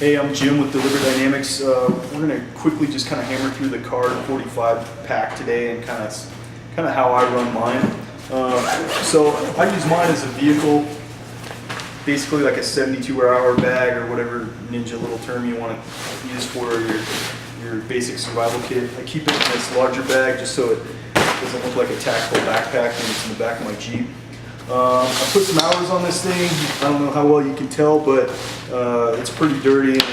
Hey, I'm Jim with Deliver Dynamics. We're going to quickly just kind of hammer through the Khard 45 pack today and kind of how I run mine. So I use mine as a vehicle, basically like a 72-hour bag or whatever ninja little term you want to use for your basic survival kit. I keep it in this larger bag just so it doesn't look like a tactical backpack when it's in the back of my Jeep. I put some hours on this thing. I don't know how well you can tell, but it's pretty dirty and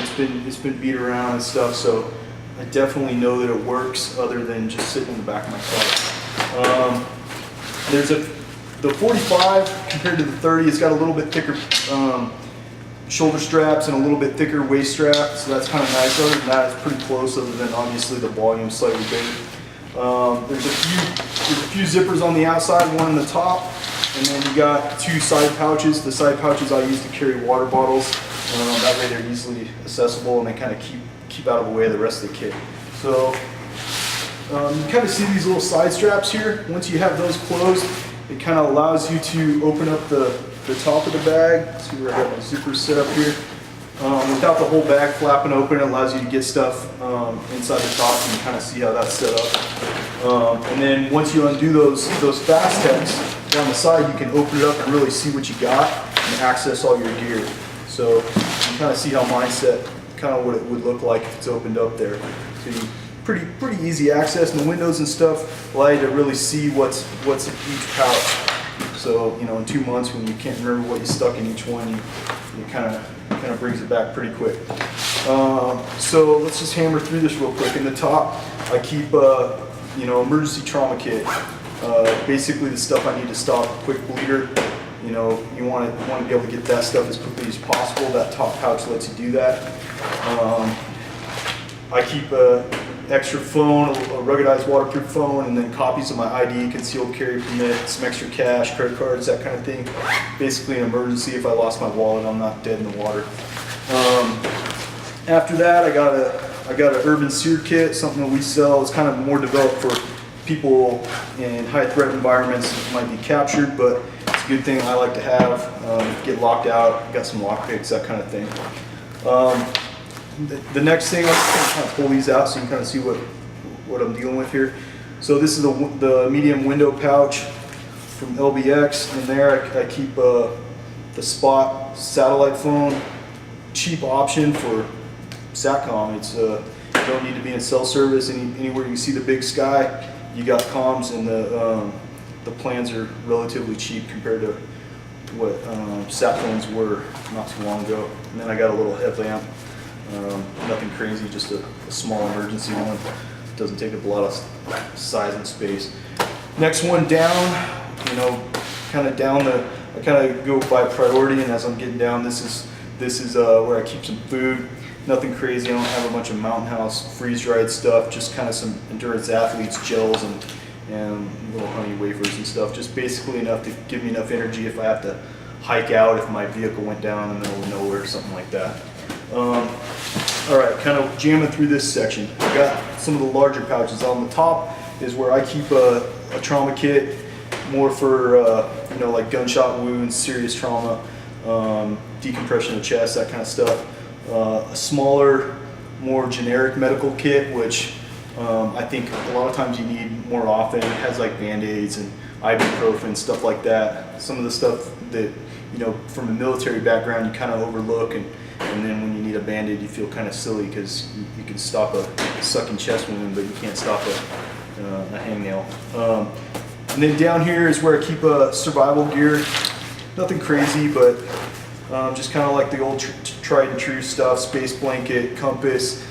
it's been beat around and stuff. So I definitely know that it works, other than just sitting in the back of my car. The 45 compared to the 30, it's got a little bit thicker shoulder straps and a little bit thicker waist strap, so that's kind of nice. Other than that, it's pretty close. Other than obviously the volume slightly bigger. There's a few zippers on the outside, one on the top. And then you got two side pouches. The side pouches I use to carry water bottles. That way they're easily accessible and they kind of keep out of the way of the rest of the kit. So you kind of see these little side straps here. Once you have those closed, it kind of allows you to open up the top of the bag. See where I got my zippers set up here. Without the whole bag flapping open, it allows you to get stuff inside the top, and you kind of see how that's set up. And then once you undo those fast techs on the side, you can open it up and really see what you got and access all your gear. So you kind of see how mine's set, kind of what it would look like if it's opened up there. So you pretty easy access, and the windows and stuff allow you to really see what's in each pouch. So in 2 months when you can't remember what you stuck in each one, you kind of brings it back pretty quick. So let's just hammer through this real quick. In the top, I keep emergency trauma kit. Basically the stuff I need to stop a quick bleeder. You want to be able to get that stuff as quickly as possible. That top pouch lets you do that. I keep an extra phone, a ruggedized waterproof phone, and then copies of my ID, concealed carry permit, some extra cash, credit cards, that kind of thing. Basically an emergency if I lost my wallet, I'm not dead in the water. After that, I got an urban sear kit, something that we sell. It's kind of more developed for people in high threat environments that might be captured, but it's a good thing I like to have. Get locked out, got some lock picks, that kind of thing. The next thing, I'll just kind of pull these out so you can kind of see what I'm dealing with here. So this is the medium window pouch from LBX. In there I keep the Spot satellite phone, cheap option for SATCOM. It's you don't need to be in cell service. Anywhere you see the big sky, you got comms, and the plans are relatively cheap compared to what sat phones were not too long ago. And then I got a little headlamp. Nothing crazy, just a small emergency one. Doesn't take up a lot of size and space. Next one down, kind of down I kind of go by priority, and as I'm getting down, this is where I keep some food. Nothing crazy. I don't have a bunch of Mountain House freeze-dried stuff. Just kind of some Endurance Athletes gels and little honey wafers and stuff. Just basically enough to give me enough energy if I have to hike out, if my vehicle went down in the middle of nowhere or something like that. All right, kind of jamming through this section. I got some of the larger pouches. On the top is where I keep a trauma kit, more for like gunshot wounds, serious trauma, decompression of the chest, that kind of stuff. A smaller, more generic medical kit, which I think a lot of times you need more often. It has like Band-Aids and ibuprofen, stuff like that. Some of the stuff that from a military background you kind of overlook, and then when you need a Band-Aid you feel kind of silly because you can stop a sucking chest wound, but you can't stop a hangnail. And then down here is where I keep survival gear. Nothing crazy, but just kind of like the old tried and true stuff: space blanket, compass,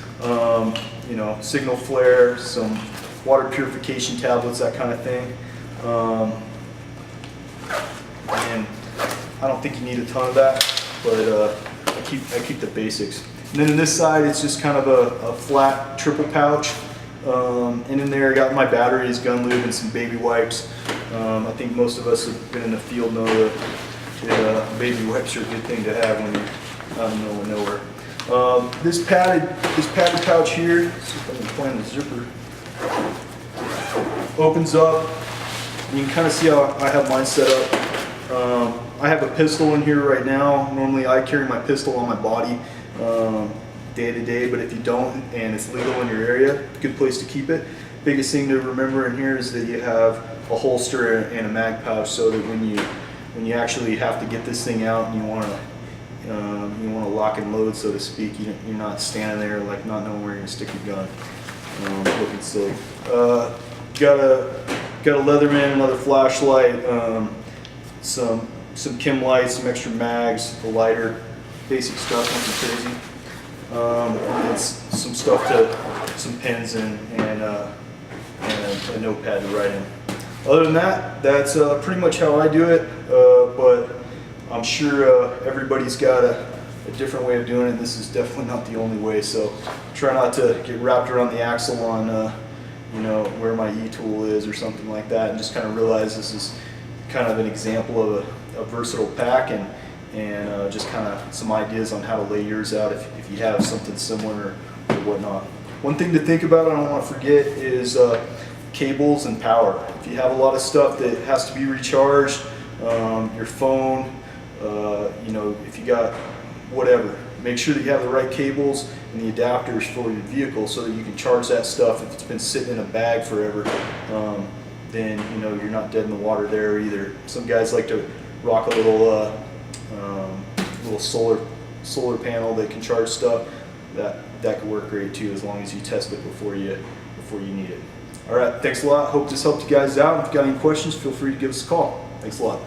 signal flare, some water purification tablets, that kind of thing. And I don't think you need a ton of that, but I keep the basics. And then in this side, it's just kind of a flat triple pouch. And in there I got my batteries, gun lube, and some baby wipes. I think most of us have been in the field know that baby wipes are a good thing to have when you're out in the middle of nowhere. This padded pouch here, let's see if I can find the zipper, opens up. You can kind of see how I have mine set up. I have a pistol in here right now. Normally I carry my pistol on my body. day to day, but if you don't and it's legal in your area, good place to keep it. Biggest thing to remember in here is that you have a holster and a mag pouch, so that when you actually have to get this thing out and you want to lock and load, so to speak, you're not standing there like not knowing where you're gonna stick your gun, looking silly. Got a Leatherman, another flashlight, some chem lights, some extra mags, a lighter, basic stuff, nothing crazy. And some stuff some pens and a notepad to write in. Other than that, that's pretty much how I do it, but I'm sure everybody's got a different way of doing it. This is definitely not the only way, so try not to get wrapped around the axle on where my E-tool is or something like that, and just kind of realize this is kind of an example of a versatile pack, and just kind of some ideas on how to lay yours out if you have something similar or whatnot. One thing to think about, I don't want to forget, is cables and power. If you have a lot of stuff that has to be recharged, your phone, if you got whatever, make sure that you have the right cables and the adapters for your vehicle so that you can charge that stuff. If it's been sitting in a bag forever, then you're not dead in the water there either. Some guys like to rock a little solar panel that can charge stuff. That could work great too, as long as you test it before you need it. All right, thanks a lot. Hope this helped you guys out. If you got any questions, feel free to give us a call. Thanks a lot.